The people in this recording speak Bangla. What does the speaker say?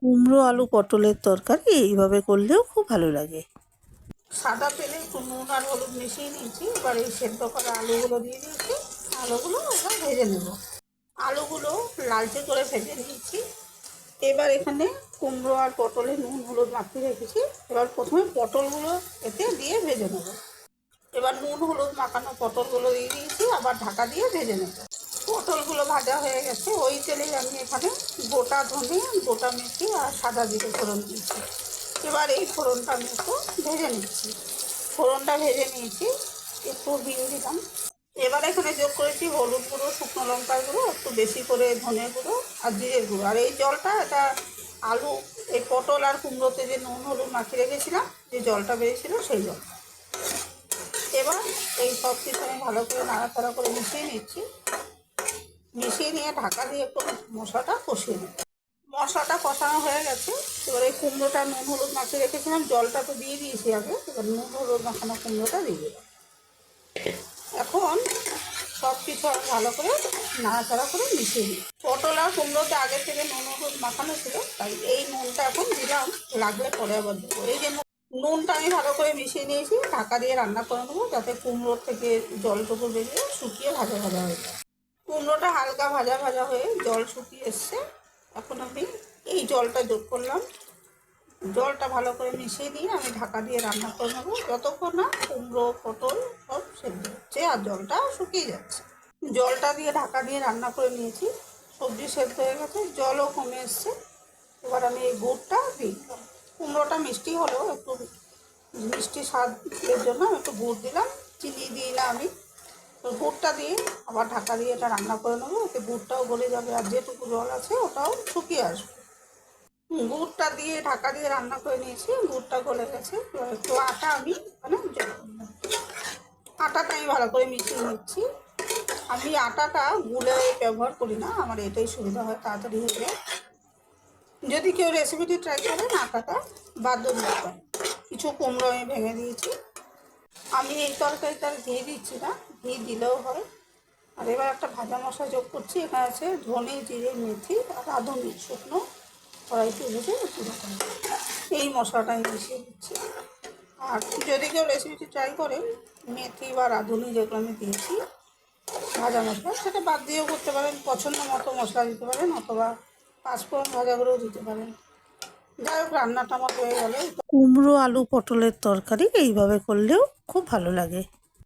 কুমড়ো আলু পটলের তরকারি এইভাবে করলেও খুব ভালো লাগে। সাদা তেলে একটু নুন আর হলুদ মিশিয়ে নিয়েছি। এবার এই সেদ্ধ করা আলুগুলো দিয়ে দিয়েছি। আলুগুলো এবার ভেজে নেব। আলুগুলো লালচে করে ভেজে নিয়েছি। এবার এখানে কুমড়ো আর পটলে নুন হলুদ মাখিয়ে রেখেছি। এবার প্রথমে পটলগুলো এতে দিয়ে ভেজে নেব। এবার নুন হলুদ মাখানো পটলগুলো দিয়ে দিয়েছি, আবার ঢাকা দিয়ে ভেজে নেব। পটলগুলো ভাজা হয়ে গেছে। ওই তেলেই আমি এখানে গোটা ধনে, গোটা মেথি আর সাদা জিরে ফোড়ন দিয়েছি। এবার এই ফোড়নটা আমি একটু ভেজে নিচ্ছি। ফোড়নটা ভেজে নিয়েছি, একটু হিং দিলাম। এবার এখানে যোগ করেছি হলুদ গুঁড়ো, শুকনো লঙ্কার গুঁড়ো, একটু বেশি করে ধনে গুঁড়ো আর জিরের গুঁড়ো। আর এই জলটা এটা আলু, এই পটল আর কুমড়োতে যে নুন হলুদ মাখিয়ে রেখেছিলাম, যে জলটা বেরিয়েছিল সেই জল। এবার এই সব কিছু আমি ভালো করে নাড়াচাড়া করে মিশিয়ে নিচ্ছি। মিশিয়ে নিয়ে ঢাকা দিয়ে একটু মশলাটা কষিয়ে নেব। মশলাটা কষানো হয়ে গেছে। এবার এই কুমড়োটা নুন হলুদ মাখিয়ে রেখেছিলাম, জলটা তো দিয়ে দিয়েছি আগে। এবার নুন হলুদ মাখানো কুমড়োটা দিয়ে দিলাম। এখন সব কিছু আমি ভালো করে নাড়াচাড়া করে মিশিয়ে দিই। পটল আর কুমড়োতে আগে থেকে নুন হলুদ মাখানো ছিল, তাই এই নুনটা এখন দিলাম, লাগলে পরে আবার দেবো। এই যে নুনটা আমি ভালো করে মিশিয়ে নিয়েছি, ঢাকা দিয়ে রান্না করে নেবো, যাতে কুমড়োর থেকে জলটুকু বেরিয়ে শুকিয়ে ভাজা ভাজা হয়ে যায়। কুমড়োটা হালকা ভাজা ভাজা হয়ে জল শুকিয়ে এসছে। এখন আমি এই জলটা যোগ করলাম। জলটা ভালো করে মিশিয়ে দিয়ে আমি ঢাকা দিয়ে রান্না করে নেবো, যতক্ষণ না কুমড়ো পটল সব সেদ্ধ হচ্ছে আর জলটা শুকিয়ে যাচ্ছে। জলটা দিয়ে ঢাকা দিয়ে রান্না করে নিয়েছি। সবজি সেদ্ধ হয়ে গেছে, জলও কমে এসছে। এবার আমি এই গুড়টা দিয়ে দিলাম। কুমড়োটা মিষ্টি হলেও একটু মিষ্টি স্বাদের জন্য আমি একটু গুড় দিলাম, চিনি দিই না আমি। তো গুড়টা দিয়ে আবার ঢাকা দিয়ে এটা রান্না করে নেবো, এতে গুড়টাও গলে যাবে আর যেটুকু জল আছে ওটাও শুকিয়ে আসবে। গুড়টা দিয়ে ঢাকা দিয়ে রান্না করে নিয়েছি, গুড়টা গলে গেছে। এবার একটু আটা আমি মানে আটাটা আমি ভালো করে মিশিয়ে নিচ্ছি। আমি আটাটা গুলে ব্যবহার করি না, আমার এটাই সুবিধা হয়, তাড়াতাড়ি হয়ে যায়। যদি কেউ রেসিপিটি ট্রাই করেন আটাটা বাধ্য দিতে পারেন। কিছু কুমড়ো আমি ভেঙে দিয়েছি। আমি এই তরকারিতে আর ঘি দিচ্ছি না, ঘি দিলেও হয়। আর এবার একটা ভাজা মশলা যোগ করছি। এখানে আছে ধনে, জিরে, মেথি আর রাঁধুনি শুকনো কড়াইতে ভেজে গুঁড়ো করে, এই মশলাটা আমি মিশিয়ে দিচ্ছি। আর যদি কেউ রেসিপিটি ট্রাই করেন, মেথি বা রাঁধুনি যেগুলো আমি দিয়েছি ভাজা মশলা, সেটা বাদ দিয়েও করতে পারেন। পছন্দ মতো মশলা দিতে পারেন, অথবা পাঁচফোড়ন ভাজা করেও দিতে পারেন। যাই হোক, রান্নাটা আমার হয়ে গেলে কুমড়ো আলু পটলের তরকারি এইভাবে করলেও খুব ভালো লাগে।